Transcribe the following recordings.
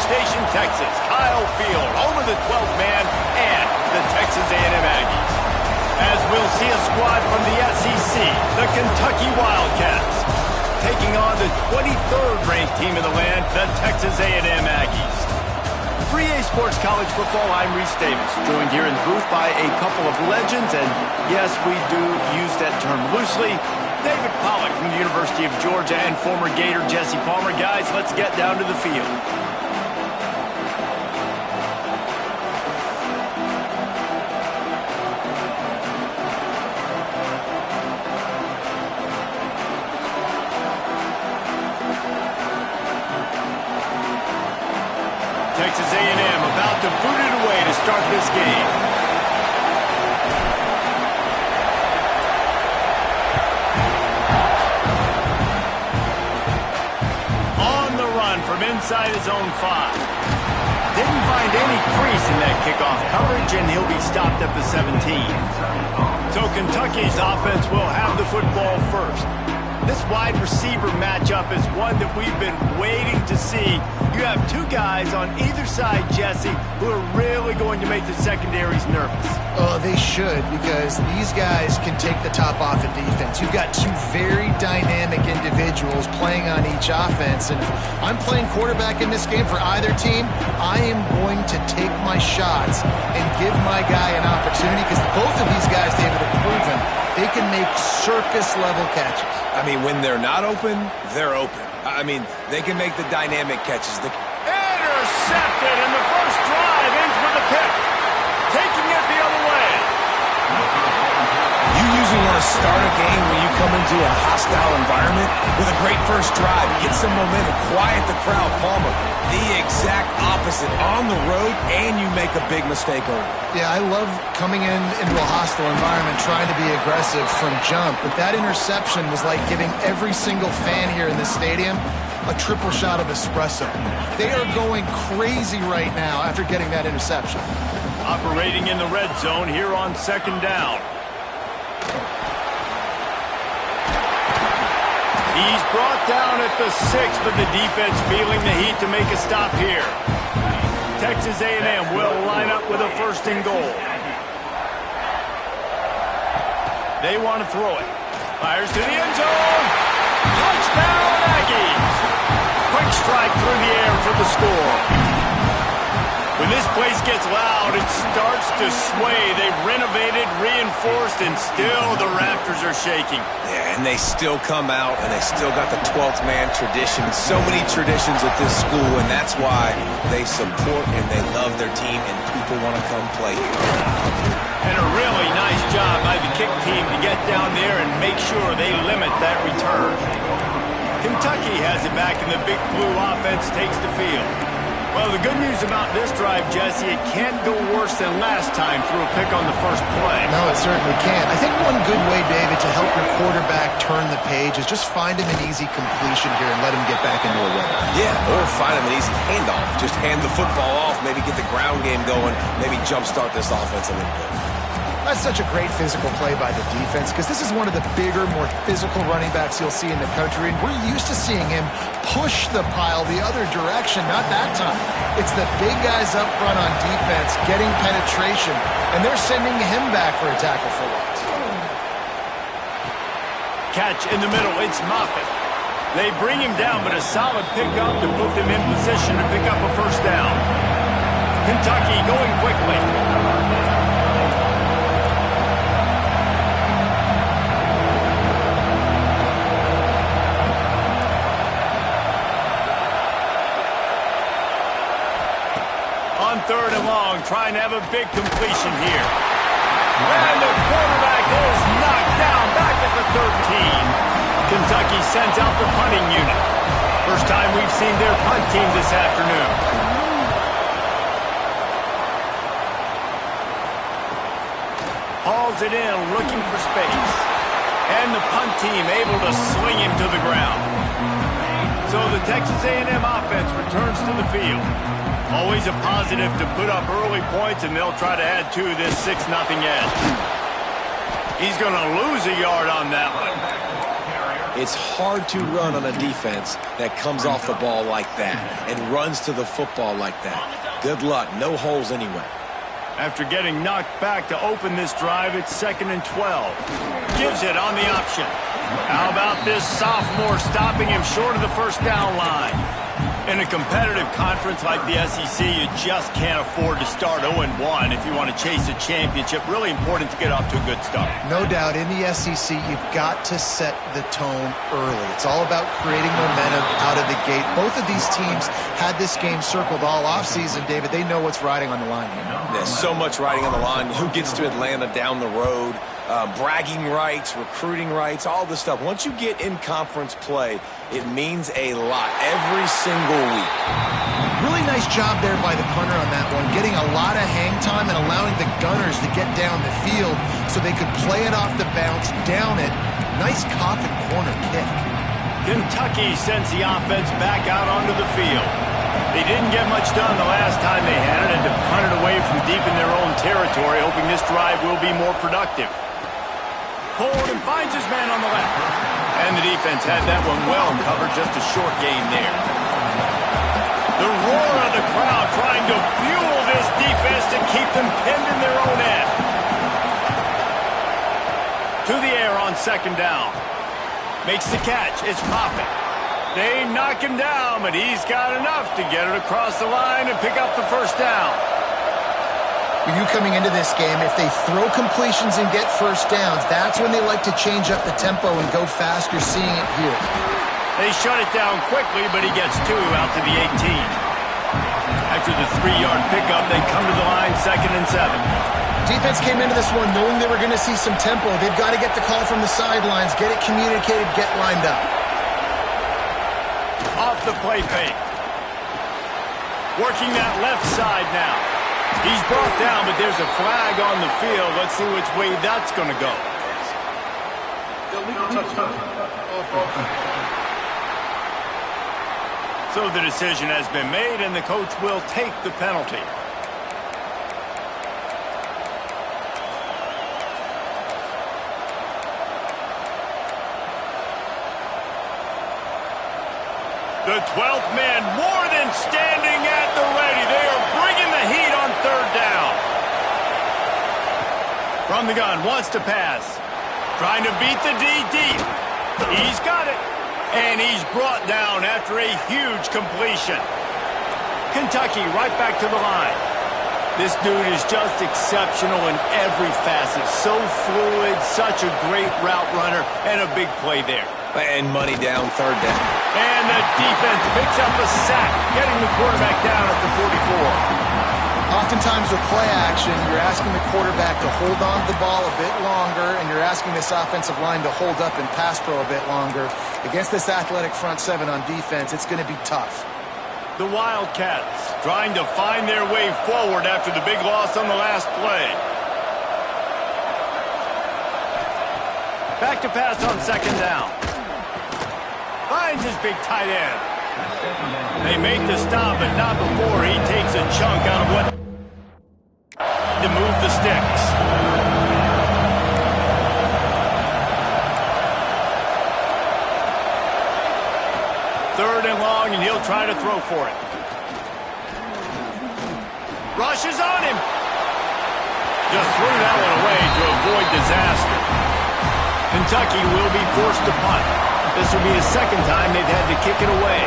Station, Texas, Kyle Field over the 12th man and the Texas A&M Aggies. As we'll see a squad from the SEC, the Kentucky Wildcats, taking on the 23rd ranked team in the land, the Texas A&M Aggies. 3A Sports College Football, I'm Reese Davis, joined here in the booth by a couple of legends, and yes, we do use that term loosely. David Pollack from the University of Georgia and former Gator Jesse Palmer. Guys, let's get down to the field. Texas A&M about to boot it away to start this game. On the run from inside his own 5. Didn't find any crease in that kickoff coverage, and he'll be stopped at the 17. So Kentucky's offense will have the football first. This wide receiver matchup is one that we've been waiting to see. You have two guys on either side, Jesse, who are really going to make the secondaries nervous. Oh, they should, because these guys can take the top off of defense. You've got two very dynamic individuals playing on each offense, and if I'm playing quarterback in this game for either team, I am going to take my shots and give my guy an opportunity, because both of these guys, David, have proven they can make circus-level catches. I mean, when they're not open, they're open. I mean, they can make the dynamic catches. Intercepted, and the first drive ends with a pick. Taking it the other way. You usually want to start a game when you come into a hostile environment with a great first drive. Get some momentum, quiet the crowd. Palmer, the exact opposite. On the road, and you make a big mistake early. Yeah, I love coming into a hostile environment, trying to be aggressive from jump, but that interception was like giving every single fan here in this stadium a triple shot of espresso. They are going crazy right now after getting that interception. Operating in the red zone here on second down. He's brought down at the 6, but the defense feeling the heat to make a stop here. Texas A&M will line up with a first and goal. They want to throw it. Fires to the end zone. Touchdown, Aggies. Quick strike through the air for the score. When this place gets loud, it starts to sway. They've renovated, reinforced, and still the rafters are shaking. Yeah, and they still come out, and they still got the 12th man tradition. So many traditions at this school, and that's why they support and they love their team, and people want to come play here. And a really nice job by the kick team to get down there and make sure they limit that return. Kentucky has it back, and the Big Blue offense takes the field. Well, the good news about this drive, Jesse, it can't go worse than last time through a pick on the first play. No, it certainly can't. I think one good way, David, to help your quarterback turn the page is just find him an easy completion here and let him get back into a rhythm. Yeah, or find him an easy handoff. Just hand the football off, maybe get the ground game going, maybe jumpstart this offense a little bit. That's such a great physical play by the defense, because this is one of the bigger, more physical running backs you'll see in the country, and we're used to seeing him push the pile the other direction. Not that time. It's the big guys up front on defense getting penetration, and they're sending him back for a tackle for loss. Catch in the middle. It's Moffitt. They bring him down, but a solid pickup to put them in position to pick up a first down. Kentucky going quickly. On third and long, trying to have a big completion here. And the quarterback is knocked down back at the 13. Kentucky sends out the punting unit. First time we've seen their punt team this afternoon. Hauls it in, looking for space. And the punt team able to swing him to the ground. So the Texas A&M offense returns to the field. Always a positive to put up early points, and they'll try to add to this 6-0 edge. He's going to lose a yard on that one. It's hard to run on a defense that comes off the ball like that and runs to the football like that. Good luck. No holes anywhere. After getting knocked back to open this drive, it's 2nd and 12. Gives it on the option. How about this sophomore stopping him short of the first down line? In a competitive conference like the SEC, you just can't afford to start 0-1 if you want to chase a championship. Really important to get off to a good start. No doubt, in the SEC, you've got to set the tone early. It's all about creating momentum out of the gate. Both of these teams had this game circled all offseason, David. They know what's riding on the line here. There's so much riding on the line. Who gets to Atlanta down the road? Bragging rights, recruiting rights, all this stuff. Once you get in conference play, it means a lot every single week. Really nice job there by the punter on that one, getting a lot of hang time and allowing the gunners to get down the field so they could play it off the bounce, down it. Nice coffin corner kick. Kentucky sends the offense back out onto the field. They didn't get much done the last time they had it, and to punt it away from deep in their own territory, hoping this drive will be more productive. Hold and finds his man on the left. And the defense had that one well covered, just a short gain there. The roar of the crowd trying to fuel this defense to keep them pinned in their own end. To the air on 2nd down. Makes the catch. It's popping. They knock him down, but he's got enough to get it across the line and pick up the first down. With you coming into this game, if they throw completions and get first downs, that's when they like to change up the tempo and go faster, seeing it here. They shut it down quickly, but he gets 2 out to the 18. After the 3-yard pickup, they come to the line 2nd and 7. Defense came into this one knowing they were going to see some tempo. They've got to get the call from the sidelines, get it communicated, get lined up. Off the play fake. Working that left side now. He's brought down, but there's a flag on the field. Let's see which way that's going to go. So the decision has been made, and the coach will take the penalty. The 12th man more than standing at the ready. They are bringing the heat on 3rd down. From the gun, wants to pass. Trying to beat the D deep. He's got it. And he's brought down after a huge completion. Kentucky right back to the line. This dude is just exceptional in every facet. So fluid, such a great route runner, and a big play there. And money down, 3rd down. And the defense picks up a sack, getting the quarterback down at the 44. Oftentimes with play action, you're asking the quarterback to hold on to the ball a bit longer, and you're asking this offensive line to hold up in pass pro a bit longer. Against this athletic front 7 on defense, it's going to be tough. The Wildcats trying to find their way forward after the big loss on the last play. Back to pass on 2nd down. Finds his big tight end. They make the stop, but not before he takes a chunk out of what to move the sticks. Third and long, and he'll try to throw for it. Rushes on him. Just threw that one away to avoid disaster. Kentucky will be forced to punt. This will be the 2nd time they've had to kick it away.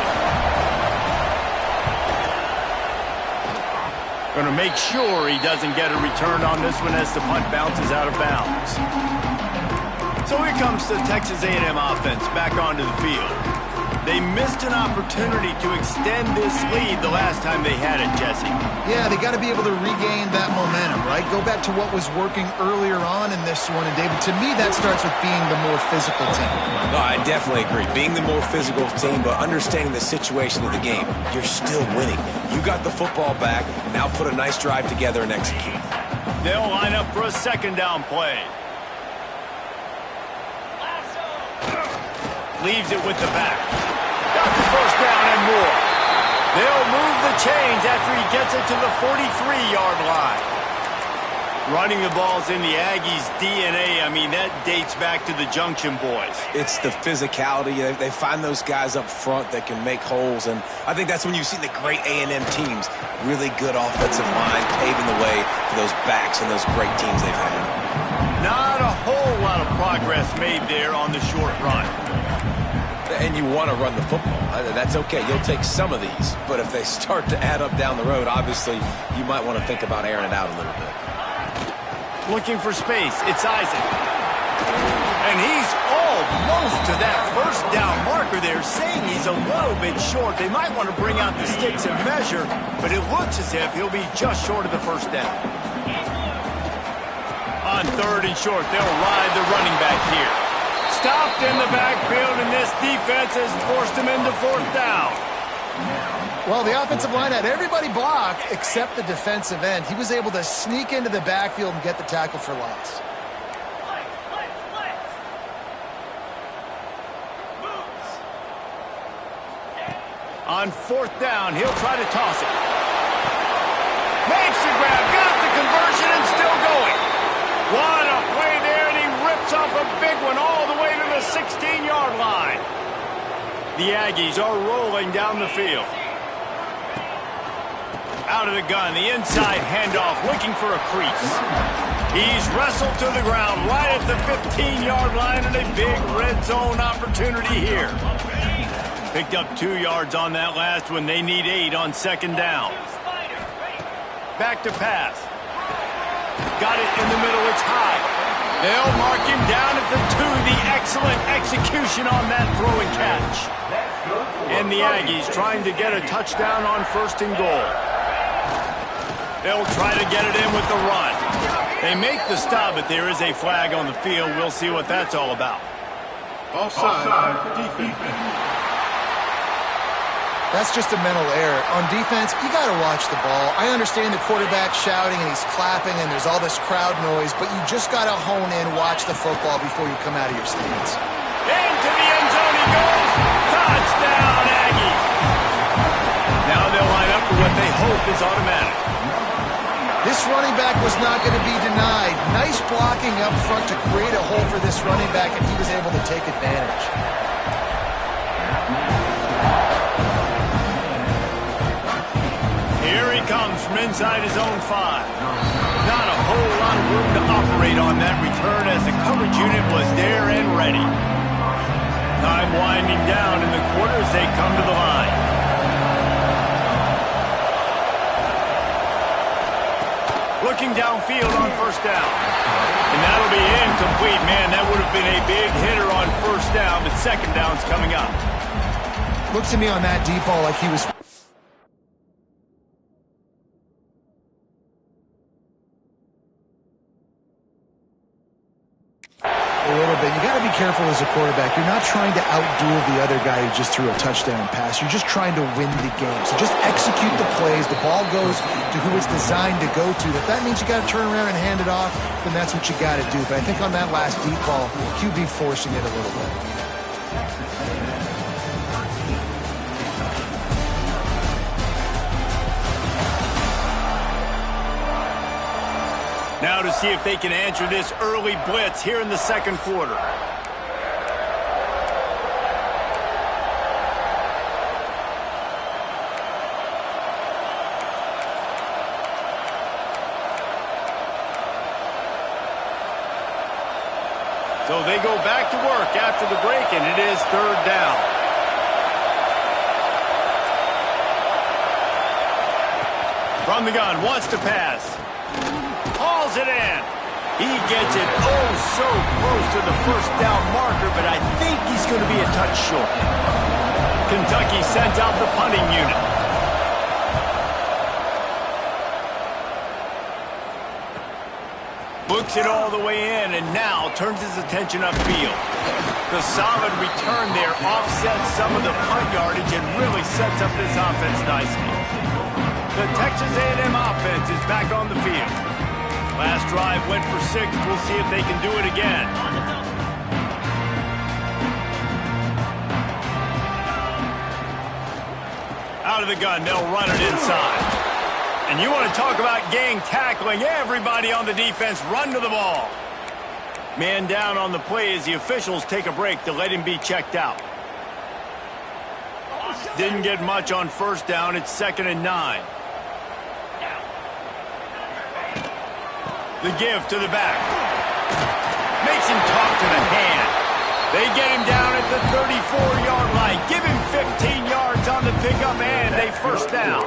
Going to make sure he doesn't get a return on this one as the punt bounces out of bounds. So here comes the Texas A&M offense back onto the field. They missed an opportunity to extend this lead the last time they had it, Jesse. Yeah, they got to be able to regain that momentum, right? Go back to what was working earlier on in this one. And, David, to me, that starts with being the more physical team. No, I definitely agree. Being the more physical team, but understanding the situation of the game. You're still winning. You got the football back. Now put a nice drive together and execute. They'll line up for a 2nd down play. Leaves it with the back. Got the first down and more. They'll move the chains after he gets it to the 43-yard line. Running the ball's in the Aggies' DNA. I mean, that dates back to the Junction Boys. It's the physicality. They find those guys up front that can make holes, and I think that's when you see the great A&M teams. Really good offensive line, paving the way for those backs and those great teams they've had. Not a whole lot of progress made there on the short run. And you want to run the football. That's okay. You'll take some of these. But if they start to add up down the road, obviously, you might want to think about airing it out a little bit. Looking for space. It's Isaac. And he's almost to that first down marker there, saying he's a little bit short. They might want to bring out the sticks and measure, but it looks as if he'll be just short of the first down. On 3rd and short, they'll ride the running back here. Stopped in the backfield, and this defense has forced him into 4th down. Well, the offensive line had everybody blocked except the defensive end. He was able to sneak into the backfield and get the tackle for loss. On 4th down, he'll try to toss it. Makes the grab, got the conversion, and still going. What a play there, and he rips off a big one all the way to the 16-yard line. The Aggies are rolling down the field. Out of the gun, the inside handoff, looking for a crease. He's wrestled to the ground right at the 15-yard line, and a big red zone opportunity here. Picked up 2 yards on that last one. They need 8 on 2nd down. Back to pass. Got it in the middle. It's high. They'll mark him down at the 2. The excellent execution on that throw and catch. And the Aggies trying to get a touchdown on 1st and goal. They'll try to get it in with the run. They make the stop, but there is a flag on the field. We'll see what that's all about. Offside, defense. That's just a mental error. On defense, you got to watch the ball. I understand the quarterback shouting and he's clapping and there's all this crowd noise, but you just got to hone in, watch the football before you come out of your stance. Into the end zone he goes. Touchdown, Aggies. Now they'll line up for what they hope is automatic. This running back was not going to be denied. Nice blocking up front to create a hole for this running back, and he was able to take advantage. Here he comes from inside his own 5. Not a whole lot of room to operate on that return as the coverage unit was there and ready. Time winding down in the quarter as they come to the line. Looking downfield on 1st down. And that'll be incomplete. Man, that would have been a big hitter on 1st down, but 2nd down's coming up. Looks to me on that deep ball like he was... a little bit. You got to be careful as a quarterback. You're not trying to outduel the other guy who just threw a touchdown pass. You're just trying to win the game. So just execute the plays. The ball goes to who it's designed to go to. If that means you got to turn around and hand it off, then that's what you got to do. But I think on that last deep ball, QB forcing it a little bit. Now to see if they can answer this early blitz here in the 2nd quarter. So they go back to work after the break, and it is 3rd down. From the gun, wants to pass. Hauls it in. He gets it oh so close to the 1st down marker, but I think he's going to be a touch short. Kentucky sends out the punting unit. Books it all the way in and now turns his attention upfield. The solid return there offsets some of the punt yardage and really sets up this offense nicely. The Texas A&M offense is back on the field. Last drive went for 6. We'll see if they can do it again. Out of the gun, they'll run it inside. And you want to talk about gang tackling. Everybody on the defense run to the ball. Man down on the play as the officials take a break to let him be checked out. Didn't get much on first down. It's 2nd and 9. The give to the back. Makes him talk to the hand. They get him down at the 34-yard line. Give him 15 yards on the pickup and a first down.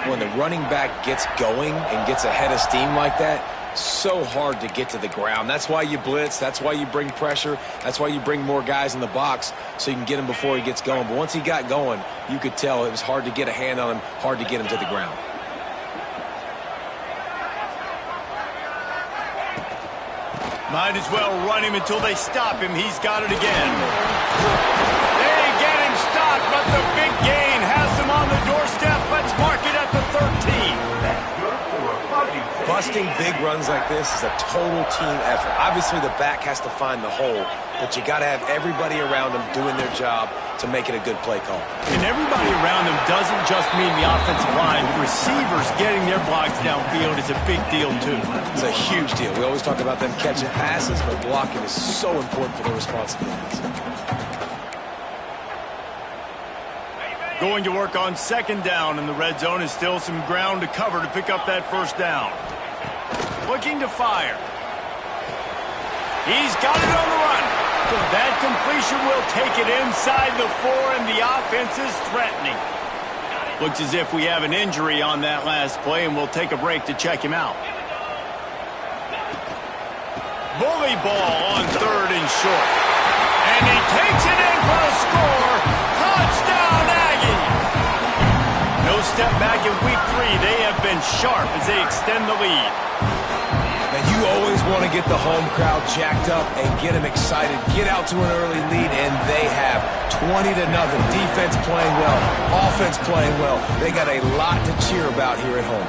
When the running back gets going and gets ahead of steam like that, so hard to get to the ground. That's why you blitz. That's why you bring pressure. That's why you bring more guys in the box so you can get him before he gets going. But once he got going, you could tell it was hard to get a hand on him, hard to get him to the ground. Might as well run him until they stop him. He's got it again. They get him stopped, but the big gain has him on the doorstep. Let's mark it at the 13. Busting big runs like this is a total team effort. Obviously, the back has to find the hole, but you got to have everybody around them doing their job to make it a good play call. And everybody around them doesn't just mean the offensive line. Receivers getting their blocks downfield is a big deal, too. It's a huge deal. We always talk about them catching passes, but blocking is so important for their responsibilities. Going to work on 2nd down, and the red zone is still some ground to cover to pick up that first down. Looking to fire. He's got it on the run. That completion will take it inside the 4, and the offense is threatening. Looks as if we have an injury on that last play, and we'll take a break to check him out. Bully ball on 3rd and short. And he takes it in for a score. Touchdown, Aggie! No step back in week 3. They have been sharp as they extend the lead. And you always want to get the home crowd jacked up and get them excited. Get out to an early lead, and they have 20-0. Defense playing well, offense playing well. They got a lot to cheer about here at home.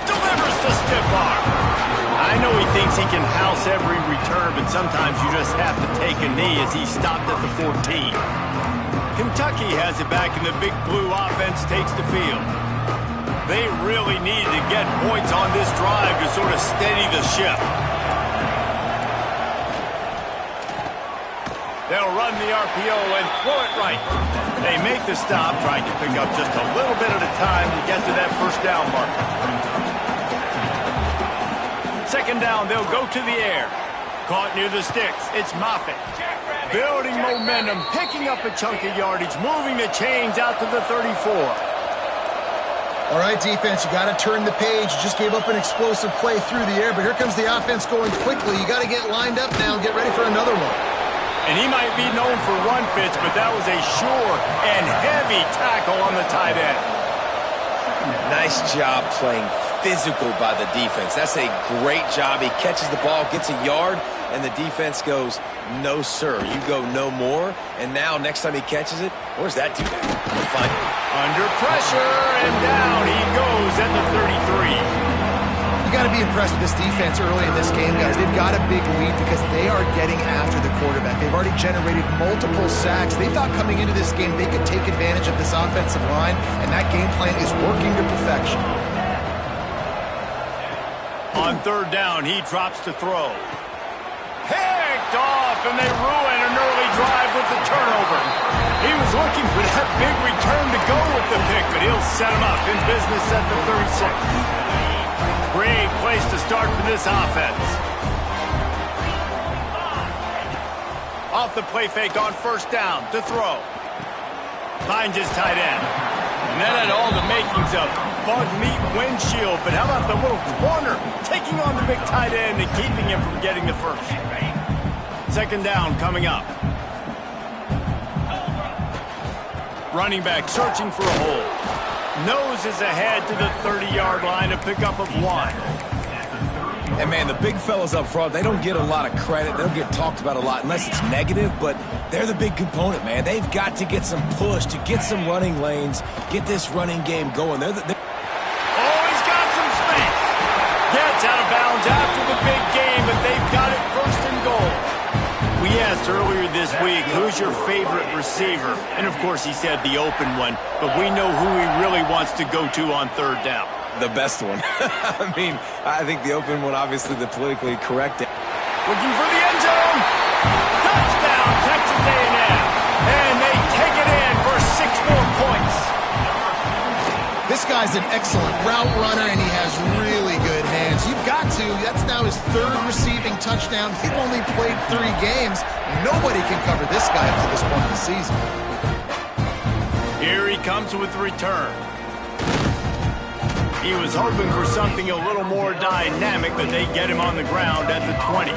Delivers the stiff arm. I know he thinks he can house every return, but sometimes you just have to take a knee as he stopped at the 14. Kentucky has it back, and the big blue offense takes the field. They really need to get points on this drive to sort of steady the ship. They'll run the RPO and throw it right. They make the stop, trying to pick up just a little bit at a time to get to that first down marker. 2nd down, they'll go to the air. Caught near the sticks. It's Moffitt. Building momentum, picking up a chunk of yardage, moving the chains out to the 34. All right, defense, you got to turn the page. You just gave up an explosive play through the air, but here comes the offense going quickly. You got to get lined up now and get ready for another one. And he might be known for run fits, but that was a sure and heavy tackle on the tight end. Nice job playing physical by the defense. That's a great job. He catches the ball, gets a yard, and the defense goes, no, sir. You go no more. And now, next time he catches it, where's that dude at? We'll find him. Under pressure, and down he goes at the 33. You got to be impressed with this defense early in this game, guys. They've got a big lead because they are getting after the quarterback. They've already generated multiple sacks. They thought coming into this game they could take advantage of this offensive line, and that game plan is working to perfection. On 3rd down, he drops to throw. Picked off, and they ruin an early drive with the turnover. He was looking for that big return to go with the pick, but he'll set him up in business at the 36. Great place to start for this offense. Off the play fake on 1st down to throw. Finds his tight end. And that had all the makings of bug meat windshield, but how about the little corner taking on the big tight end and keeping him from getting the first. 2nd down coming up. Running back searching for a hole. Noses ahead to the 30-yard line, a pickup of 1. And, man, the big fellas up front, they don't get a lot of credit. They don't get talked about a lot unless it's negative, but they're the big component, man. They've got to get some push, to get some running lanes, get this running game going. Oh, he's got some space. Gets out of bounds after the big game, but they've got it 1st and goal. We asked asked earlier this week, who's your favorite receiver? And, of course, he said the open one, but we know who he really wants to go to on third down. The best one. I mean, I think the open one, obviously the politically correct. Looking for the end zone. Touchdown, Texas A&M. And they take it in for 6 more points. This guy's an excellent route runner, and he has really good hands. You've got to. That's now his 3rd receiving touchdown. He's only played 3 games. Nobody can cover this guy up to this point in the season. Here he comes with the return. He was hoping for something a little more dynamic, but they get him on the ground at the 20.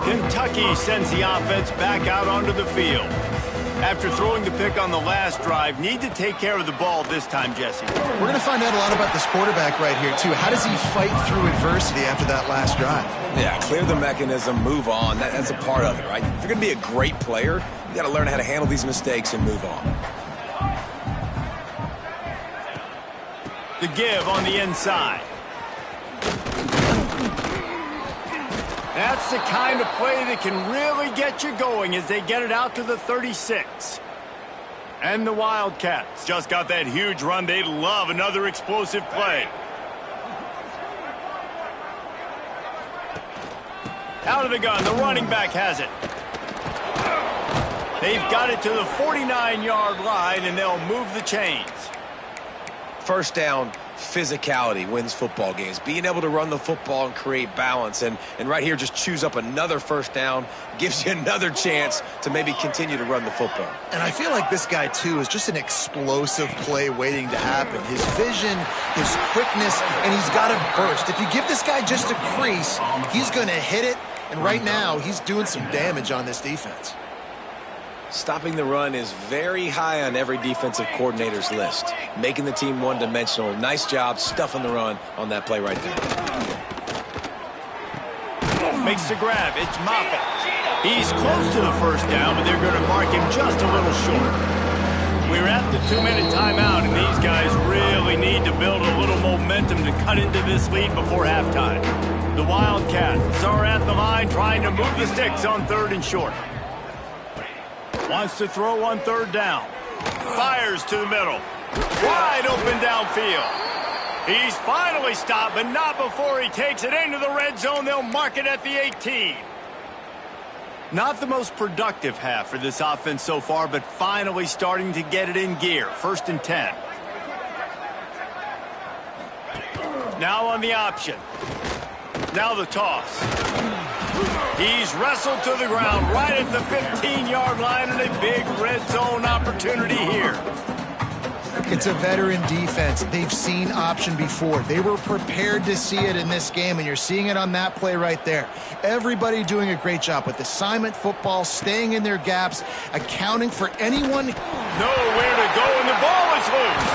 Kentucky sends the offense back out onto the field. After throwing the pick on the last drive, need to take care of the ball this time, Jesse. We're going to find out a lot about this quarterback right here, too. How does he fight through adversity after that last drive? Yeah, clear the mechanism, move on. That's a part of it, right? If you're going to be a great player, you got to learn how to handle these mistakes and move on. The give on the inside. That's the kind of play that can really get you going as they get it out to the 36. And the Wildcats just got that huge run. They love another explosive play. Out of the gun, the running back has it. They've got it to the 49-yard line, and they'll move the chains. First down, physicality wins football games. Being able to run the football and create balance. And right here, just choose up another first down. Gives you another chance to maybe continue to run the football. And I feel like this guy, too, is just an explosive play waiting to happen. His vision, his quickness, and he's got a burst. If you give this guy just a crease, he's going to hit it. And right now, he's doing some damage on this defense. Stopping the run is very high on every defensive coordinator's list. Making the team one-dimensional. Nice job stuffing the run on that play right there. Makes the grab. It's Moffitt. He's close to the first down, but they're going to mark him just a little short. We're at the 2-minute timeout, and these guys really need to build a little momentum to cut into this lead before halftime. The Wildcats are at the line trying to move the sticks on 3rd and short. Wants to throw on 3rd down. Fires to the middle. Wide open downfield. He's finally stopped, but not before he takes it into the red zone. They'll mark it at the 18. Not the most productive half for this offense so far, but finally starting to get it in gear. 1st and 10. Now on the option. Now the toss. He's wrestled to the ground right at the 15-yard line, and a big red zone opportunity here. It's a veteran defense. They've seen option before. They were prepared to see it in this game, and you're seeing it on that play right there. Everybody doing a great job with assignment football, staying in their gaps, accounting for anyone. Nowhere to go, and the ball is loose.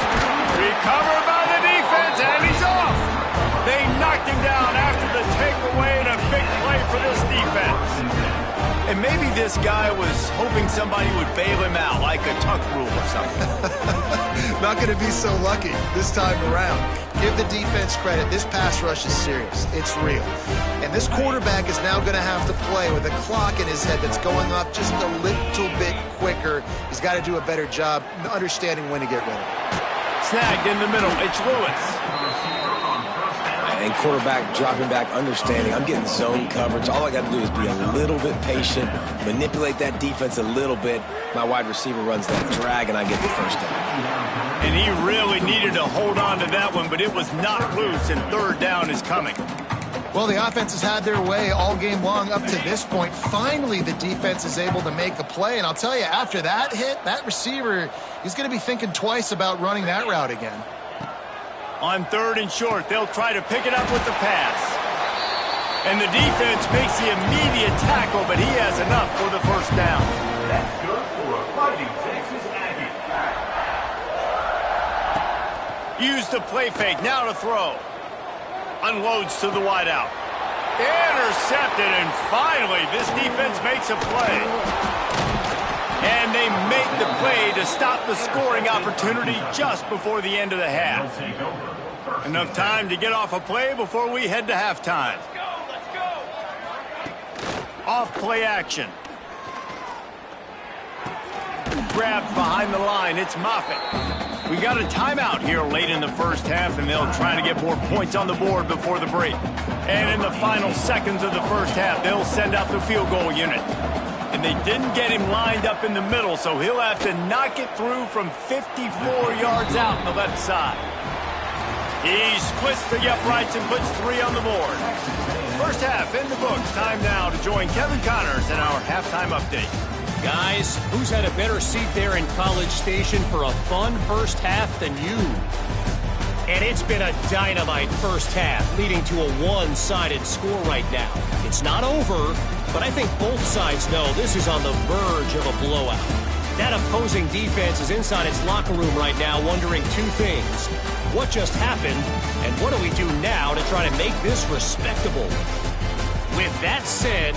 Recovered by the defense, and he's off. They knocked him down after the takeaway, and a big play for this defense. And maybe this guy was hoping somebody would bail him out, like a tuck rule or something. Not going to be so lucky this time around. Give the defense credit. This pass rush is serious. It's real. And this quarterback is now going to have to play with a clock in his head that's going off just a little bit quicker. He's got to do a better job understanding when to get rid of it. Snagged in the middle. It's Lewis. And quarterback dropping back, understanding I'm getting zone coverage. All I got to do is be a little bit patient, manipulate that defense a little bit. My wide receiver runs that drag, and I get the first down. And he really needed to hold on to that one, but it was not loose, and 3rd down is coming. Well, the offense has had their way all game long up to this point. Finally, the defense is able to make a play. And I'll tell you, after that hit, that receiver, he's going to be thinking twice about running that route again. On 3rd and short, they'll try to pick it up with the pass. And the defense makes the immediate tackle, but he has enough for the first down. That's good for a Fighting Texas Aggie. Use the play fake, now to throw. Unloads to the wideout. Intercepted, and finally, this defense makes a play. And they make the play to stop the scoring opportunity just before the end of the half. Enough time to get off a play before we head to halftime. Off play action. grabs behind the line. It's Moffitt. We got a timeout here late in the first half, and they'll try to get more points on the board before the break. And in the final seconds of the first half, they'll send out the field goal unit. And they didn't get him lined up in the middle, so he'll have to knock it through from 54 yards out on the left side. He splits the uprights and puts 3 on the board. First half in the books. Time now to join Kevin Connors in our halftime update. Guys, who's had a better seat there in College Station for a fun first half than you? And it's been a dynamite first half, leading to a one-sided score right now. It's not over, but I think both sides know this is on the verge of a blowout. That opposing defense is inside its locker room right now wondering 2 things. What just happened, and what do we do now to try to make this respectable? With that said,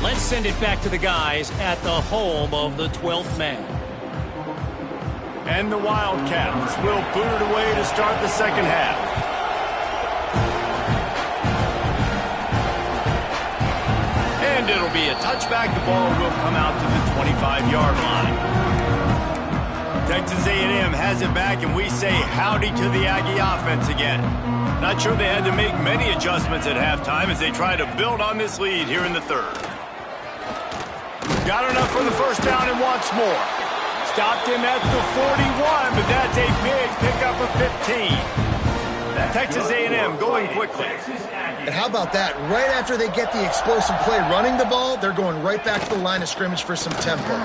let's send it back to the guys at the home of the 12th man. And the Wildcats will boot it away to start the second half. And it'll be a touchback. The ball will come out to the 25-yard line. Texas A&M has it back, and we say howdy to the Aggie offense again. Not sure they had to make many adjustments at halftime as they try to build on this lead here in the third. Got enough for the first down and wants more. Stopped him at the 41, but that's a big pickup of 15. Texas A&M going quickly. And how about that? Right after they get the explosive play running the ball, they're going right back to the line of scrimmage for some tempo.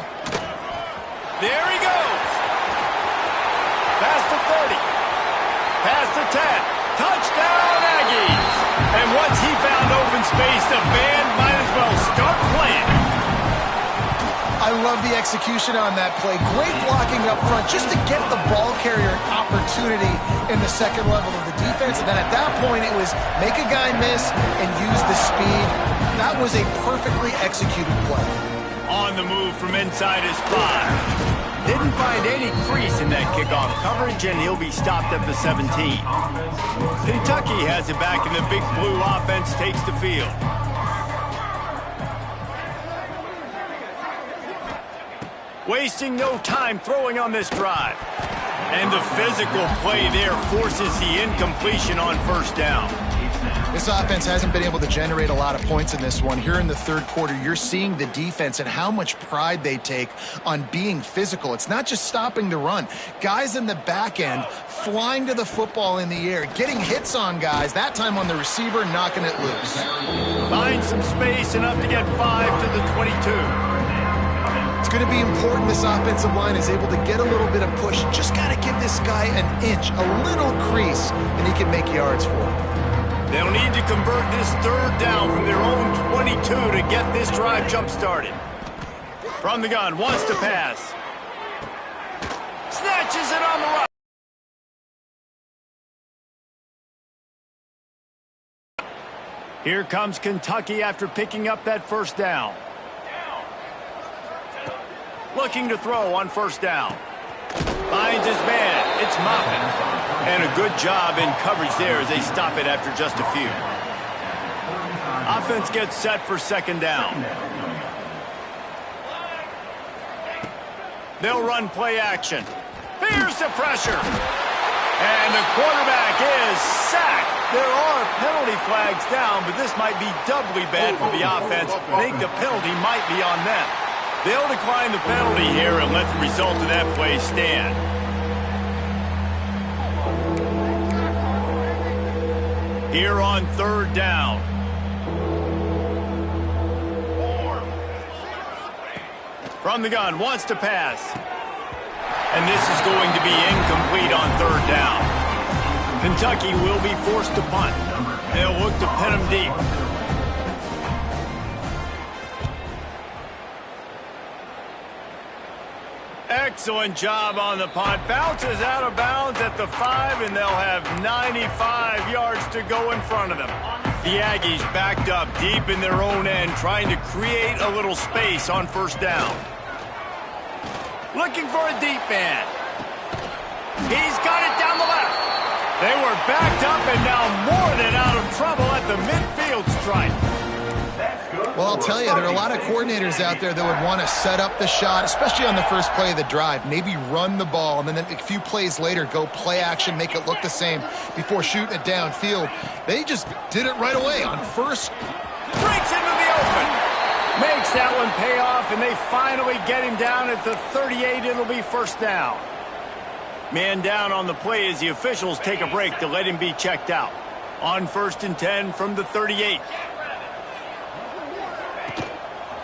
There he goes. Past the 30. Past the 10. Touchdown, Aggies. And once he found open space, the band might as well start playing. I love the execution on that play. Great blocking up front just to get the ball carrier an opportunity in the second level of the defense. And then at that point, it was make a guy miss and use the speed. That was a perfectly executed play. On the move from inside his 5. Didn't find any crease in that kickoff coverage, and he'll be stopped at the 17. Kentucky has it back, and the Big Blue offense takes the field. Wasting no time throwing on this drive. And the physical play there forces the incompletion on first down. This offense hasn't been able to generate a lot of points in this one. Here in the third quarter, you're seeing the defense and how much pride they take on being physical. It's not just stopping the run. Guys in the back end flying to the football in the air, getting hits on guys, that time on the receiver, knocking it loose. Find some space, enough to get 5 to the 22. It's going to be important this offensive line is able to get a little bit of push. Just got to give this guy an inch, a little crease, and he can make yards for it. They'll need to convert this third down from their own 22 to get this drive jump-started. From the gun, wants to pass. Snatches it on the right. Here comes Kentucky after picking up that first down. Looking to throw on first down. Finds his man. It's Moffitt. And a good job in coverage there as they stop it after just a few. Offense gets set for second down. They'll run play action. Here's the pressure. And the quarterback is sacked. There are penalty flags down, but this might be doubly bad for the offense. I think the penalty might be on them. They'll decline the penalty here and let the result of that play stand. Here on third down. From the gun, wants to pass. And this is going to be incomplete on third down. Kentucky will be forced to punt. They'll look to pin him deep. Excellent job on the punt. Bounces out of bounds at the 5, and they'll have 95 yards to go in front of them. The Aggies backed up deep in their own end, trying to create a little space on first down. Looking for a deep man. He's got it down the left. They were backed up and now more than out of trouble at the midfield stripe. Well, Well, I'll tell you, there are a lot of coordinators out there that would want to set up the shot, especially on the first play of the drive, maybe run the ball, and then a few plays later go play action, make it look the same before shooting it downfield. They just did it right away on first. Breaks into the open. Makes that one pay off, and they finally get him down at the 38. It'll be first down. Man down on the play as the officials take a break to let him be checked out. On 1st and 10 from the 38.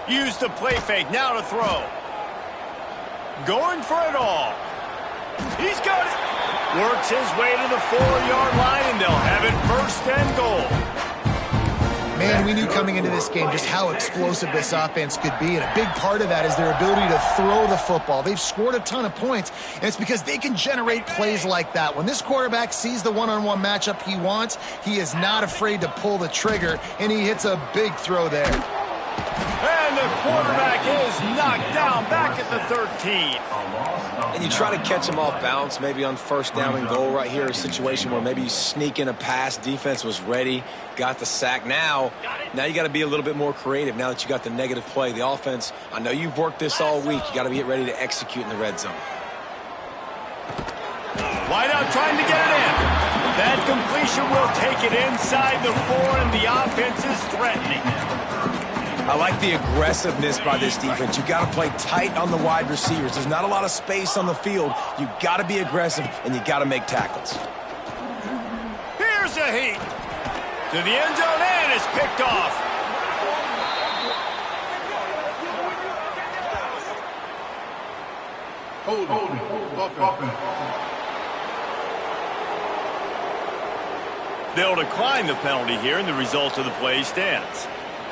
Use the play fake, now to throw. Going for it all. He's got it. Works his way to the 4-yard line, and they'll have it 1st and goal. Man, we knew coming into this game just how explosive this offense could be, and a big part of that is their ability to throw the football. They've scored a ton of points, and it's because they can generate plays like that. When this quarterback sees the one-on-one matchup he wants, he is not afraid to pull the trigger, and he hits a big throw there. And the quarterback is knocked down back at the 13. And you try to catch him off balance, maybe on 1st down and goal right here, a situation where maybe you sneak in a pass, defense was ready, got the sack. Now you got to be a little bit more creative now that you got the negative play. The offense, I know you've worked this all week. You got to get ready to execute in the red zone. Wide out trying to get it in. That completion will take it inside the 4, and the offense is threatening. I like the aggressiveness by this defense. You got to play tight on the wide receivers. There's not a lot of space on the field. You got to be aggressive, and you got to make tackles. Here's a heat. To the end zone, and it's picked off. Holding. Offense. They'll decline the penalty here, and the result of the play stands.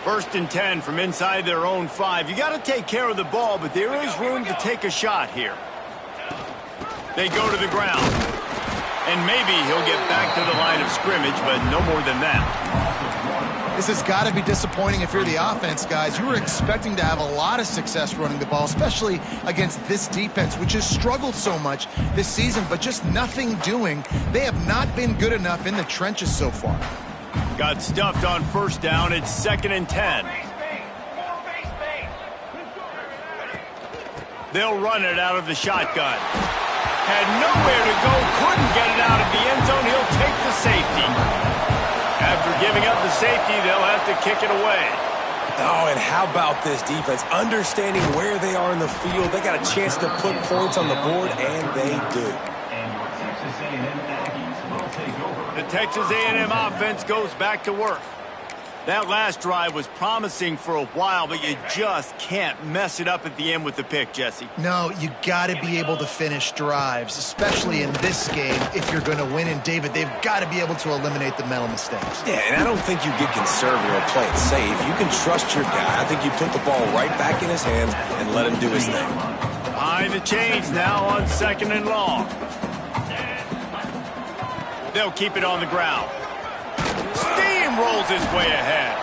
1st and 10 from inside their own 5. You got to take care of the ball, but there is room to take a shot here. They go to the ground. And maybe he'll get back to the line of scrimmage, but no more than that. This has got to be disappointing if you're the offense, guys. You were expecting to have a lot of success running the ball, especially against this defense, which has struggled so much this season, but just nothing doing. They have not been good enough in the trenches so far. Got stuffed on 1st down. It's 2nd and 10. They'll run it out of the shotgun. Had nowhere to go, couldn't get it out of the end zone. He'll take the safety. After giving up the safety, they'll have to kick it away. Oh, and how about this defense? Understanding where they are in the field. They got a chance to put points on the board, and they do. The Texas A&M offense goes back to work. That last drive was promising for a while, but you just can't mess it up at the end with the pick, Jesse. No, you got to be able to finish drives, especially in this game if you're going to win. And, David, they've got to be able to eliminate the mental mistakes. Yeah, and I don't think you get conservative or play it safe. You can trust your guy. I think you put the ball right back in his hands and let him do his thing. Behind the chains now on 2nd and long. They'll keep it on the ground. Steamrolls his way ahead.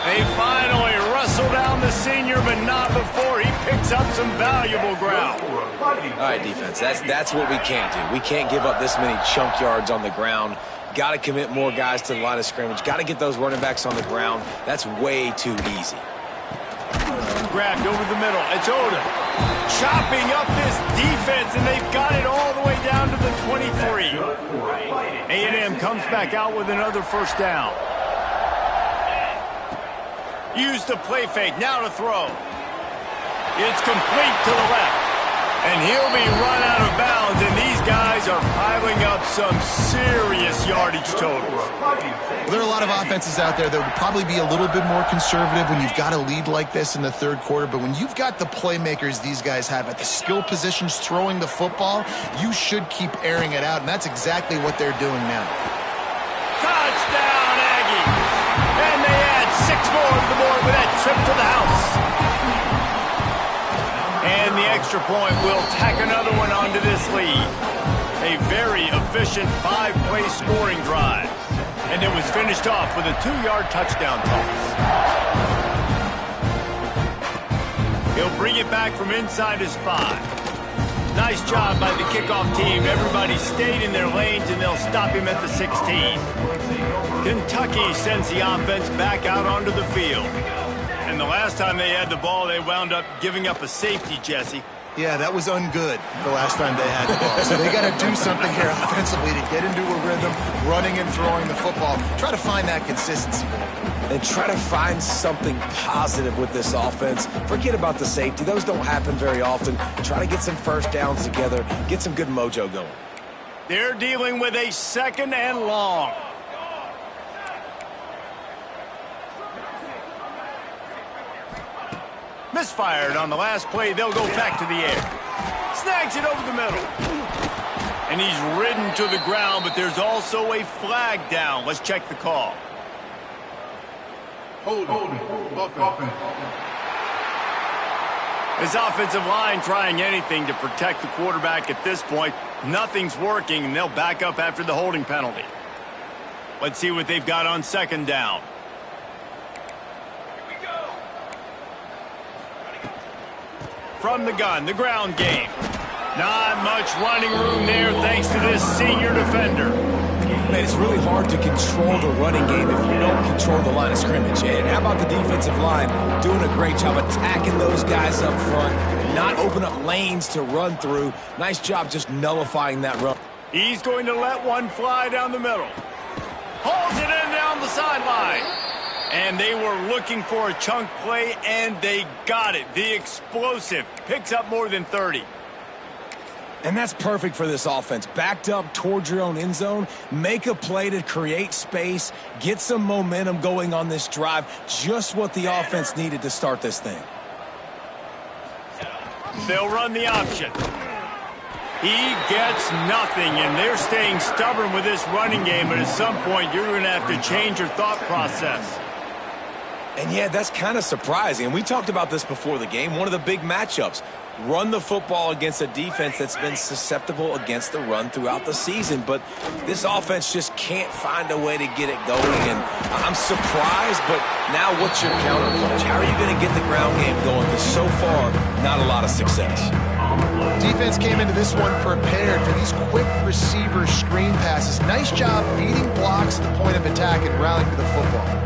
They finally wrestle down the senior, but not before he picks up some valuable ground. All right, defense, that's what we can't do. We can't give up this many chunk yards on the ground. Got to commit more guys to the line of scrimmage. Got to get those running backs on the ground. That's way too easy. Grabbed over the middle. It's Oda. Chopping up this defense, and they've got it all the way down to the 23. A&M comes back out with another 1st down. Use the play fake. Now to throw. It's complete to the left. And he'll be run out of bounds, and these guys are piling up some serious yardage totals. Well, there are a lot of offenses out there that would probably be a little bit more conservative when you've got a lead like this in the 3rd quarter, but when you've got the playmakers these guys have at the skill positions throwing the football, you should keep airing it out, and that's exactly what they're doing now. Touchdown, Aggies! And they add 6 more to the board with that trip to the house. And the extra point will tack another one onto this lead. A very efficient 5-play scoring drive. And it was finished off with a 2-yard touchdown toss. He'll bring it back from inside his 5. Nice job by the kickoff team. Everybody stayed in their lanes, and they'll stop him at the 16. Kentucky sends the offense back out onto the field. And the last time they had the ball, they wound up giving up a safety, Jesse. Yeah, that was ungood the last time they had the ball. So they got to do something here offensively to get into a rhythm, running and throwing the football. Try to find that consistency. And try to find something positive with this offense. Forget about the safety. Those don't happen very often. Try to get some first downs together, get some good mojo going. They're dealing with a 2nd and long. Misfired on the last play. They'll go back to the air. Snags it over the middle. And he's ridden to the ground, but there's also a flag down. Let's check the call. Holding. Offense. His offensive line trying anything to protect the quarterback at this point. Nothing's working, and they'll back up after the holding penalty. Let's see what they've got on 2nd down. From the gun, the ground game. Not much running room there thanks to this senior defender. Man, it's really hard to control the running game if you don't control the line of scrimmage. And how about the defensive line doing a great job attacking those guys up front, not open up lanes to run through. Nice job just nullifying that run. He's going to let one fly down the middle. Hauls it in down the sideline. And they were looking for a chunk play, and they got it. The explosive picks up more than 30. And that's perfect for this offense. Backed up towards your own end zone, make a play to create space, get some momentum going on this drive. Just what the offense needed to start this thing. They'll run the option. He gets nothing, and they're staying stubborn with this running game, but at some point you're going to have to change your thought process. And yeah, that's kind of surprising. And we talked about this before the game. One of the big matchups. Run the football against a defense that's been susceptible against the run throughout the season. But this offense just can't find a way to get it going. And I'm surprised, but now what's your counterpunch? How are you going to get the ground game going? Because so far, not a lot of success. Defense came into this one prepared for these quick receiver screen passes. Nice job beating blocks at the point of attack and rallying to the football.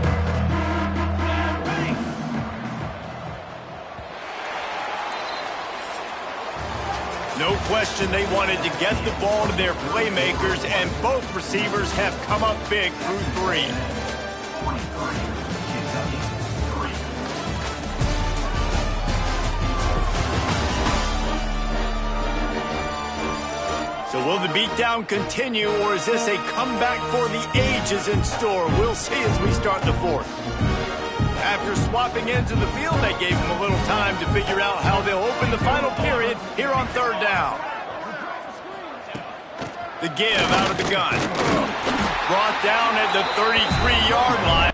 No question they wanted to get the ball to their playmakers, and both receivers have come up big through 3. So will the beatdown continue, or is this a comeback for the ages in store? We'll see as we start the 4th. After swapping ends of the field, that gave them a little time to figure out how they'll open the final period here on 3rd down. The give out of the gun. Brought down at the 33-yard line.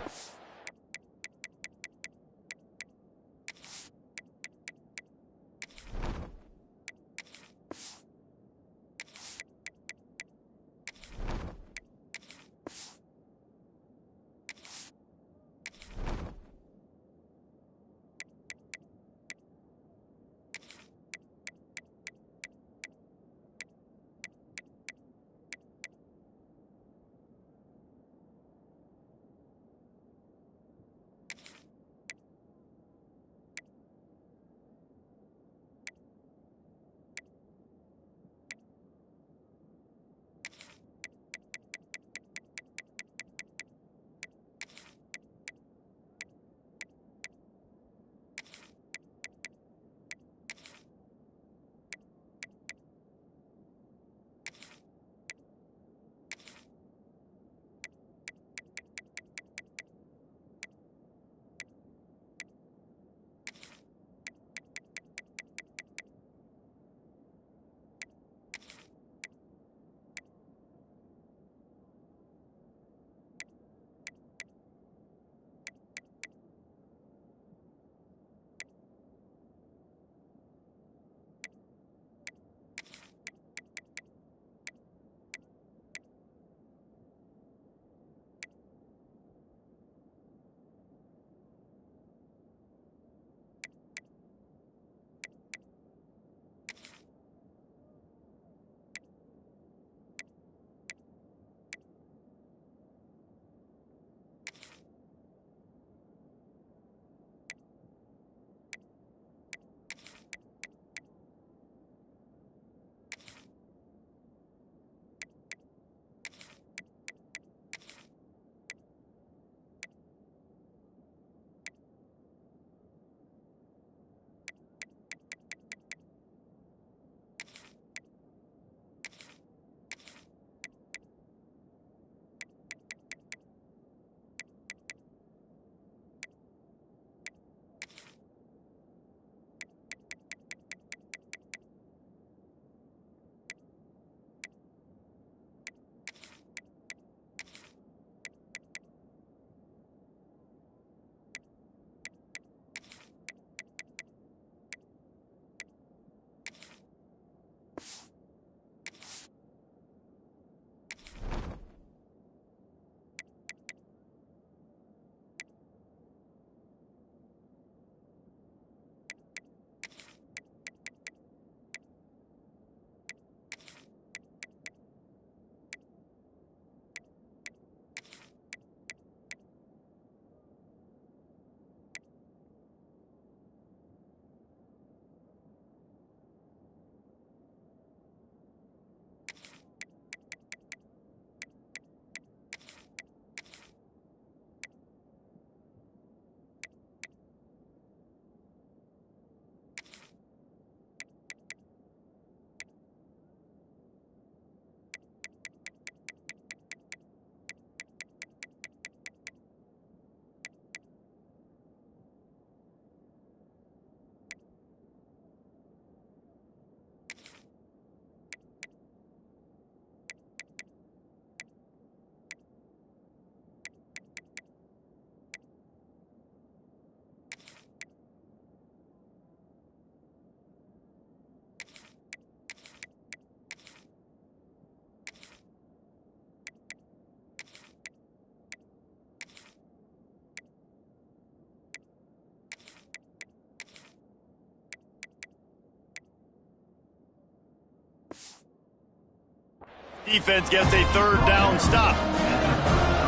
Defense gets a third down stop.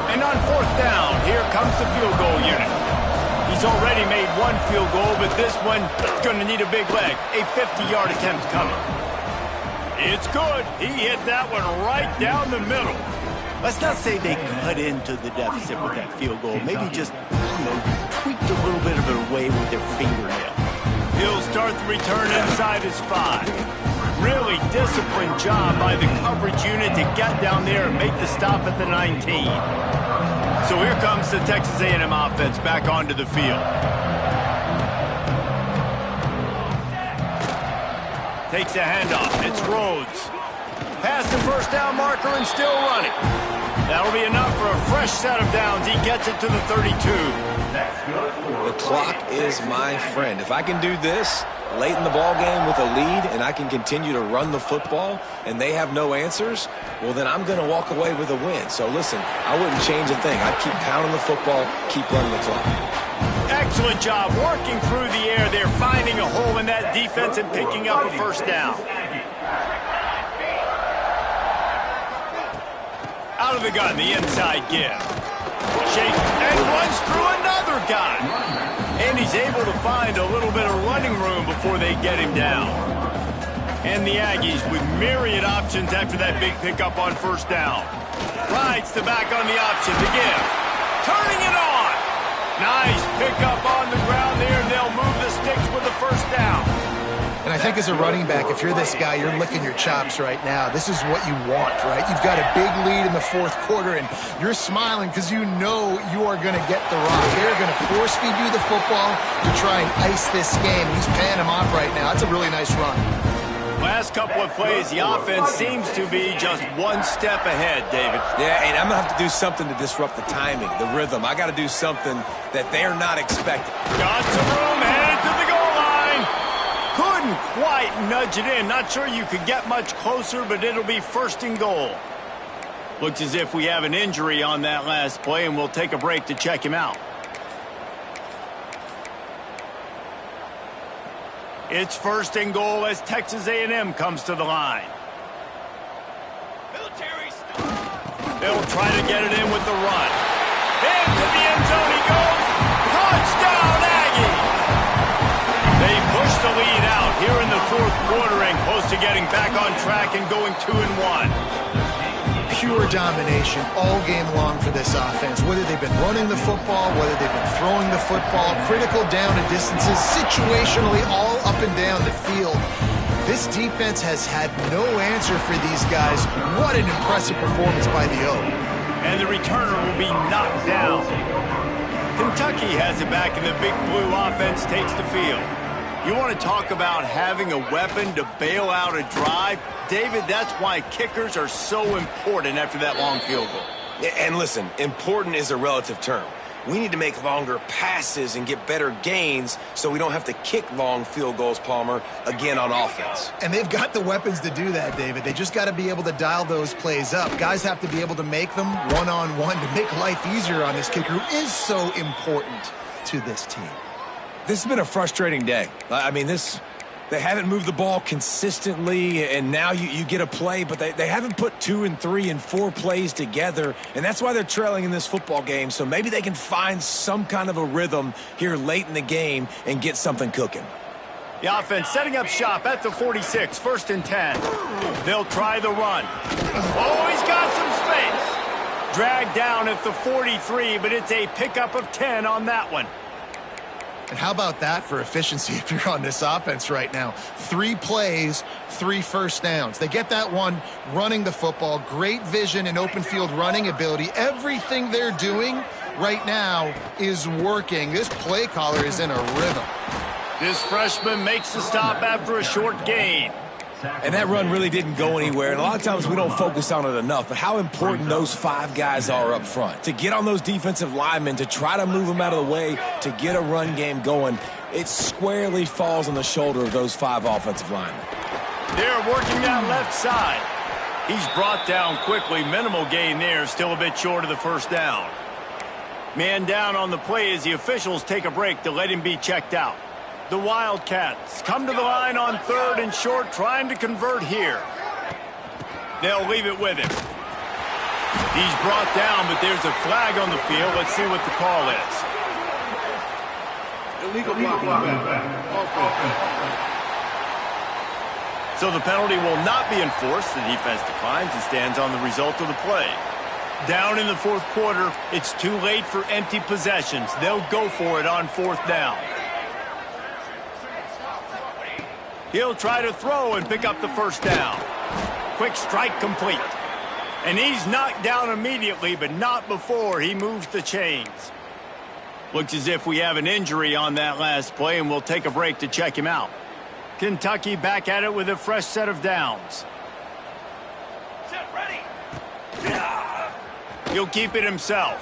And on fourth down, here comes the field goal unit. He's already made one field goal, but this one is going to need a big leg. A 50-yard attempt coming. It's good. He hit that one right down the middle. Let's not say they cut into the deficit with that field goal. Maybe just, tweaked a little bit of it away with their fingernail. He'll start the return inside his 5. Really disciplined job by the coverage unit to get down there and make the stop at the 19. So here comes the Texas A&M offense back onto the field. Takes a handoff. It's Rhodes. Past the first down marker and still running. That'll be enough for a fresh set of downs. He gets it to the 32. The clock is my friend. If I can do this late in the ball game with a lead and I can continue to run the football and they have no answers, well, then I'm going to walk away with a win. So listen, I wouldn't change a thing. I'd keep pounding the football, keep running the clock. Excellent job working through the air. They're finding a hole in that defense and picking up a first down. Out of the gun, the inside give. Shake and runs through another guy. And he's able to find a little bit of running room before they get him down. And the Aggies with myriad options after that big pickup on first down. Rides the back on the option to give. Turning it on. Nice pickup on the ground there, and they'll move the sticks with the first down. And I think as a running back, if you're this guy, you're licking your chops right now. This is what you want, right? You've got a big lead in the fourth quarter, and you're smiling because you know you are going to get the rock. They're going to force feed you the football to try and ice this game. He's paying him off right now. That's a really nice run. Last couple of plays, the offense seems to be just one step ahead, David. Yeah, and I'm going to have to do something to disrupt the timing, the rhythm. I got to do something that they're not expecting. Got some room, headed to the goal line. Couldn't quite nudge it in. Not sure you could get much closer, but it'll be first and goal. Looks as if we have an injury on that last play, and we'll take a break to check him out. It's first and goal as Texas A&M comes to the line. They'll try to get it in with the run. Into the end zone he goes. Touchdown, Aggie! They push the lead out here in the fourth quarter and close to getting back on track and going 2-1. Pure domination all game long for this offense. Whether they've been running the football, whether they've been throwing the football, critical down and distances, situationally all up and down the field. This defense has had no answer for these guys. What an impressive performance by the O. And the returner will be knocked down. Kentucky has it back, and the big blue offense takes the field. You want to talk about having a weapon to bail out a drive? David, that's why kickers are so important after that long field goal. And listen, important is a relative term. We need to make longer passes and get better gains so we don't have to kick long field goals, Palmer, again on offense. And they've got the weapons to do that, David. They just got to be able to dial those plays up. Guys have to be able to make them one-on-one to make life easier on this kicker who is so important to this team. This has been a frustrating day. I mean, they haven't moved the ball consistently, and now you get a play, but they haven't put 2 and 3 and 4 plays together, and that's why they're trailing in this football game. So maybe they can find some kind of a rhythm here late in the game and get something cooking. The offense setting up shop at the 46, first and 10. They'll try the run. Oh, he's got some space. Dragged down at the 43, but it's a pickup of 10 on that one. And how about that for efficiency if you're on this offense right now? 3 plays, 3 first downs. They get that one running the football, great vision and open field running ability. Everything they're doing right now is working. This play caller is in a rhythm. This freshman makes the stop after a short gain. And that run really didn't go anywhere, and a lot of times we don't focus on it enough, but how important those 5 guys are up front. To get on those defensive linemen, to try to move them out of the way, to get a run game going, it squarely falls on the shoulder of those 5 offensive linemen. They're working that left side. He's brought down quickly. Minimal gain there, still a bit short of the first down. Man down on the play as the officials take a break to let him be checked out. The Wildcats come to the line on 3rd and short, trying to convert here. They'll leave it with him. He's brought down, but there's a flag on the field. Let's see what the call is. Illegal blocking. So the penalty will not be enforced. The defense declines and stands on the result of the play. Down in the fourth quarter, it's too late for empty possessions. They'll go for it on fourth down. He'll try to throw and pick up the first down. Quick strike complete. And he's knocked down immediately, but not before he moves the chains. Looks as if we have an injury on that last play, and we'll take a break to check him out. Kentucky back at it with a fresh set of downs. He'll keep it himself.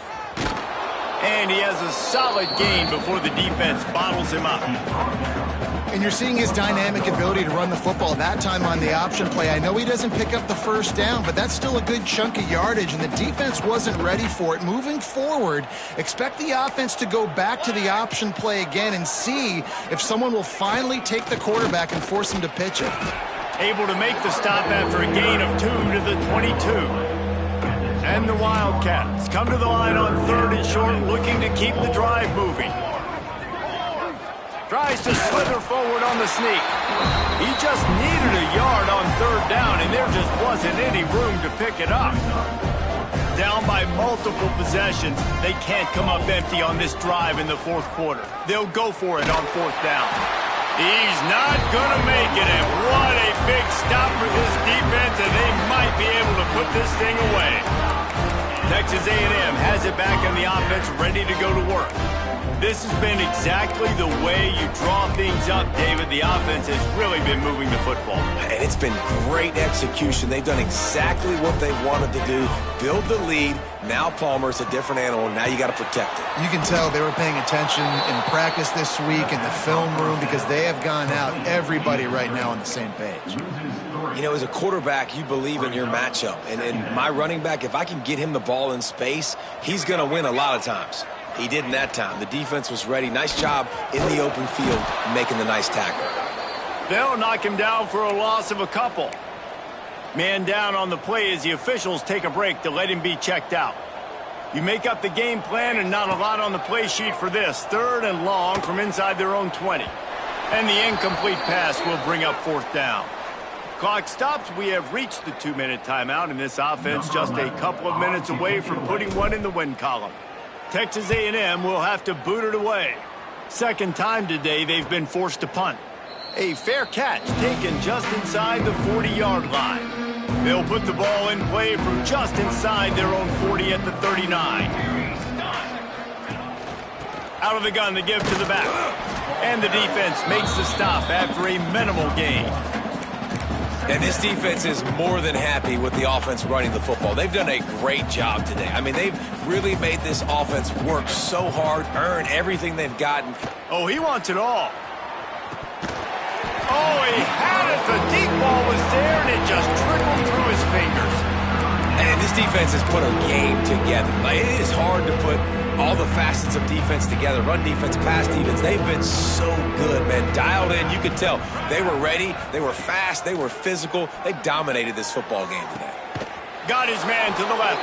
And he has a solid gain before the defense bottles him up. And you're seeing his dynamic ability to run the football, that time on the option play. I know he doesn't pick up the first down, but that's still a good chunk of yardage, and the defense wasn't ready for it. Moving forward, expect the offense to go back to the option play again and see if someone will finally take the quarterback and force him to pitch it. Able to make the stop after a gain of 2 to the 22. And the Wildcats come to the line on 3rd and short, looking to keep the drive moving. Tries to slither forward on the sneak. He just needed a yard on 3rd down, and there just wasn't any room to pick it up. Down by multiple possessions, they can't come up empty on this drive in the fourth quarter. They'll go for it on 4th down. He's not going to make it, and what a big stop for this defense, and they might be able to put this thing away. Texas A&M has it back on the offense, ready to go to work. This has been exactly the way you draw things up, David. The offense has really been moving the football. And it's been great execution. They've done exactly what they wanted to do. Build the lead. Now Palmer's a different animal. Now you got to protect it. You can tell they were paying attention in practice this week in the film room because they have gone out, everybody right now on the same page. You know, as a quarterback, you believe in your matchup. And my running back, if I can get him the ball in space, he's going to win a lot of times. He didn't that time. The defense was ready. Nice job in the open field making the nice tackle. They'll knock him down for a loss of a couple. Man down on the play as the officials take a break to let him be checked out. You make up the game plan and not a lot on the play sheet for this. 3rd and long from inside their own 20. And the incomplete pass will bring up 4th down. Clock stops. We have reached the 2-minute timeout, and this offense just a couple of minutes away from putting one in the win column. Texas A&M will have to boot it away. Second time today they've been forced to punt. A fair catch taken just inside the 40-yard line. They'll put the ball in play from just inside their own 40 at the 39. Out of the gun, the give to the back. And the defense makes the stop after a minimal gain. And this defense is more than happy with the offense running the football. They've done a great job today. I mean, they've really made this offense work so hard, earn everything they've gotten. Oh, he wants it all. Oh, he had it. The deep ball was there, and it just trickled through his fingers. And this defense has put a game together. Like, it is hard to put all the facets of defense together. Run defense, pass defense. They've been so good, man. Dialed in. You could tell they were ready. They were fast. They were physical. They dominated this football game today. Got his man to the left.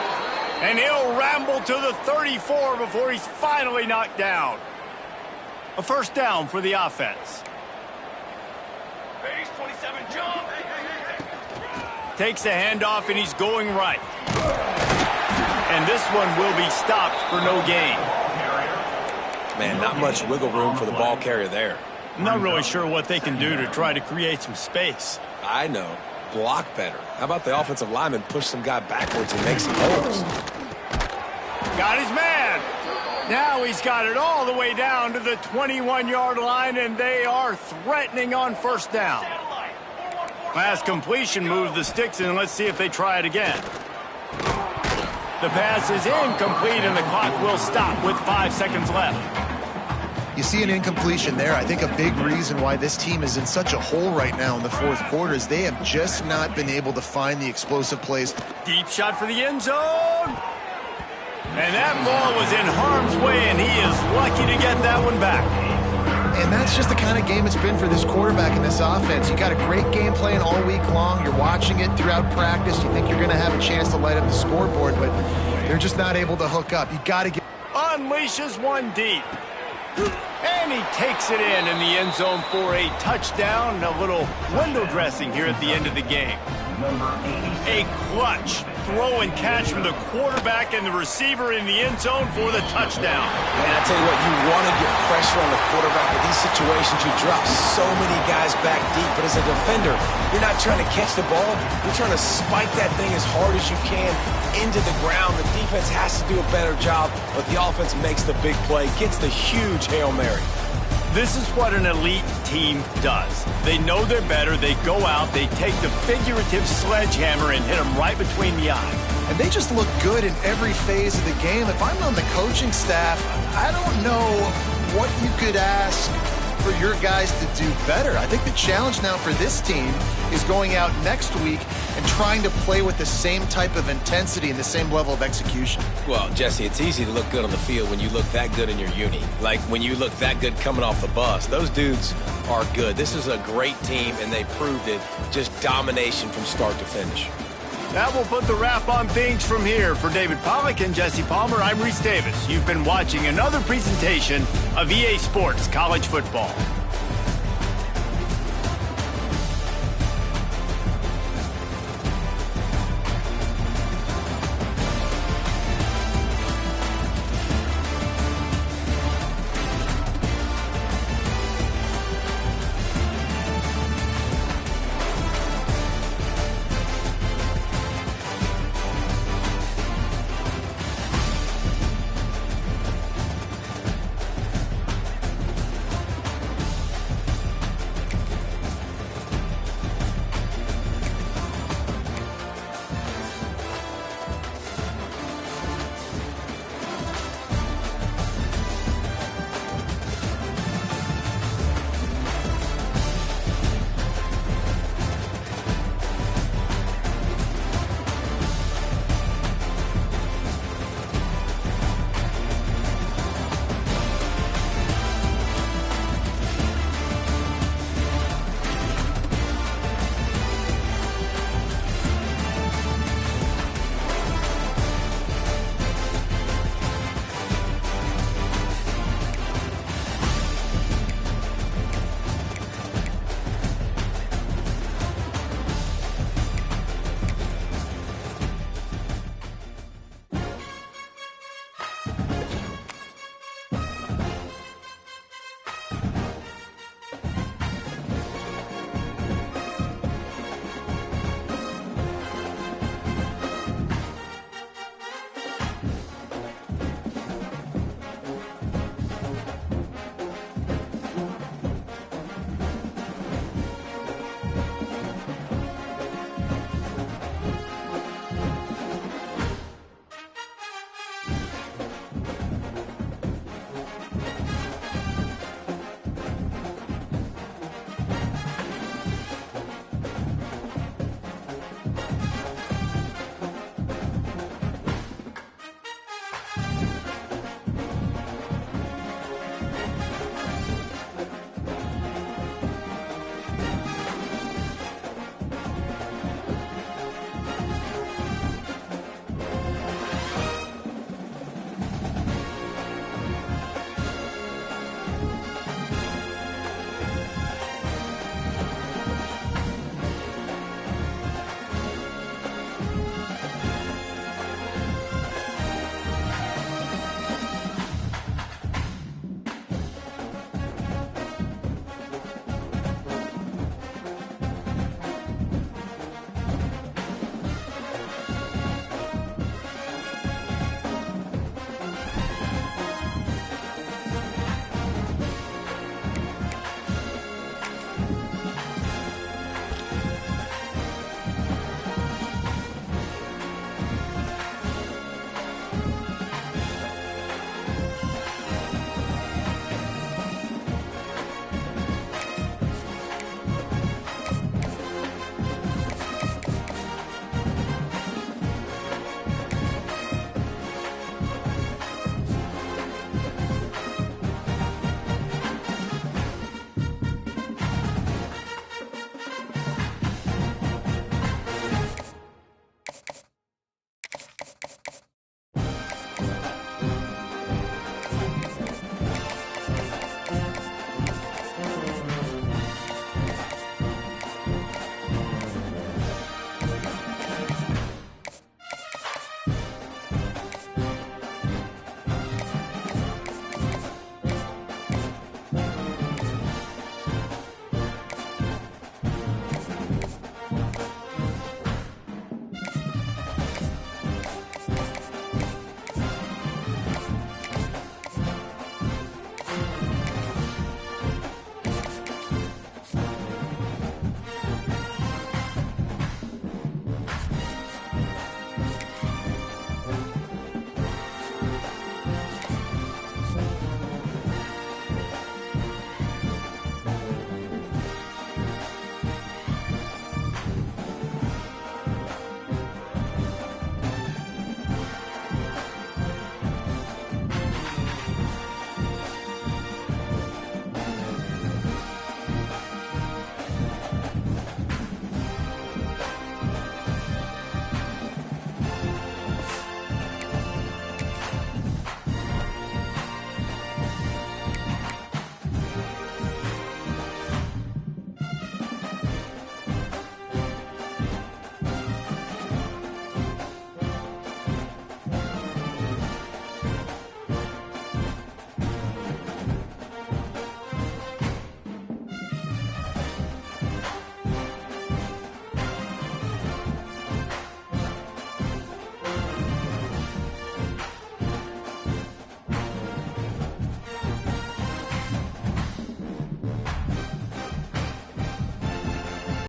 And he'll ramble to the 34 before he's finally knocked down. A first down for the offense. Base 27 jump. Takes a handoff, and he's going right. And this one will be stopped for no gain. Man, not much wiggle room for the ball carrier there. I'm not really sure what they can do to try to create some space. I know. Block better. How about the offensive lineman push some guy backwards and make some holes? Got his man. Now he's got it all the way down to the 21-yard line, and they are threatening on first down. Last completion moved the sticks, and let's see if they try it again. The pass is incomplete, and the clock will stop with 5 seconds left. You see an incompletion there. I think a big reason why this team is in such a hole right now in the fourth quarter is they have just not been able to find the explosive plays. Deep shot for the end zone. And that ball was in harm's way, and he is lucky to get that one back. And that's just the kind of game it's been for this quarterback and this offense. You got a great game plan all week long. You're watching it throughout practice. You think you're going to have a chance to light up the scoreboard, but they're just not able to hook up. You got to get... Unleashes one deep. And he takes it in the end zone for a touchdown. A little window dressing here at the end of the game. A clutch throw and catch from the quarterback and the receiver in the end zone for the touchdown. Man, I tell you what, you want to get pressure on the quarterback. With these situations, you drop so many guys back deep. But as a defender, you're not trying to catch the ball. You're trying to spike that thing as hard as you can into the ground. The defense has to do a better job, but the offense makes the big play, gets the huge Hail Mary. This is what an elite team does. They know they're better. They go out. They take the figurative sledgehammer and hit them right between the eyes. And they just look good in every phase of the game. If I'm on the coaching staff, I don't know what you could ask for your guys to do better. I think the challenge now for this team is going out next week and trying to play with the same type of intensity and the same level of execution. Well, Jesse, it's easy to look good on the field when you look that good in your uni. Like when you look that good coming off the bus. Those dudes are good. This is a great team, and they proved it. Just domination from start to finish. That will put the wrap on things from here. For David Pollack and Jesse Palmer, I'm Reese Davis. You've been watching another presentation of EA Sports College Football.